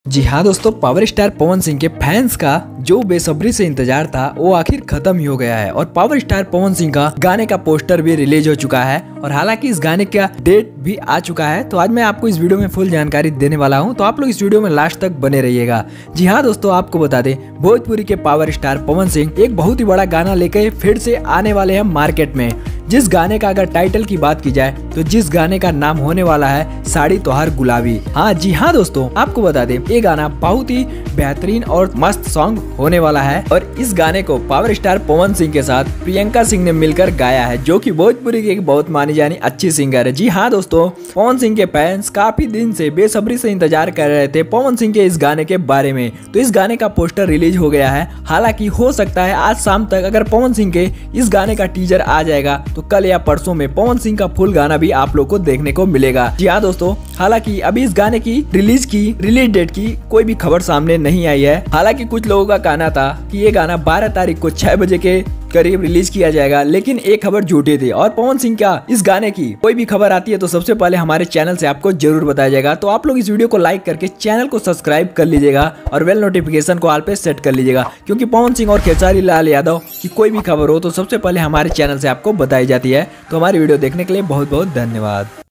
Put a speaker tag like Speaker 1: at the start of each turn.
Speaker 1: जी हाँ दोस्तों, power star Pawan Singh के फैंस का जो बेसब्री से इंतजार था वो आखिर खत्म ही हो गया है और पावर स्टार पवन सिंह का गाने का पोस्टर भी रिलीज हो चुका है और हालांकि इस गाने का डेट भी आ चुका है। तो आज मैं आपको इस वीडियो में फुल जानकारी देने वाला हूं, तो आप लोग इस वीडियो में लास्ट तक बने रहिएगा। जी हाँ दोस्तों, आपको बता दें भोजपुरी के पावर स्टार पवन सिंह एक बहुत ही बड़ा गाना लेकर फिर से आने वाले हैं मार्केट में। जिस गाने का अगर टाइटल की बात की जाए तो जिस गाने का नाम होने वाला है साड़ी तोहार गुलाबी। हाँ जी हाँ दोस्तों, आपको बता दें ये गाना बहुत ही बेहतरीन और मस्त सॉन्ग होने वाला है और इस गाने को पावर स्टार पवन सिंह के साथ प्रियंका सिंह ने मिलकर गाया है, जो कि भोजपुरी की एक बहुत मानी जानी अच्छी सिंगर है। जी हाँ दोस्तों, पवन सिंह के फैंस काफी दिन से बेसब्री से इंतजार कर रहे थे पवन सिंह के इस गाने के बारे में। तो इस गाने का पोस्टर रिलीज हो गया है। हालांकि हो सकता है आज शाम तक अगर पवन सिंह के इस गाने का टीजर आ जाएगा तो कल या परसों में पवन सिंह का फुल गाना भी आप लोग को देखने को मिलेगा। जी हाँ दोस्तों, हालांकि अभी इस गाने की रिलीज डेट की कोई भी खबर सामने नहीं आई है। हालांकि कुछ लोगों का कहना था कि ये गाना 12 तारीख को 6 बजे के करीब रिलीज किया जाएगा, लेकिन एक खबर झूठी थी और पवन सिंह का इस गाने की कोई भी खबर आती है तो सबसे पहले हमारे चैनल से आपको जरूर बताया जाएगा। तो आप लोग इस वीडियो को लाइक करके चैनल को सब्सक्राइब कर लीजिएगा और बेल नोटिफिकेशन को ऑल पे सेट कर लीजिएगा, क्योंकि पवन सिंह और खेसारी लाल यादव की कोई भी खबर हो तो सबसे पहले हमारे चैनल से आपको बताई जाती है। तो हमारी वीडियो देखने के लिए बहुत बहुत धन्यवाद।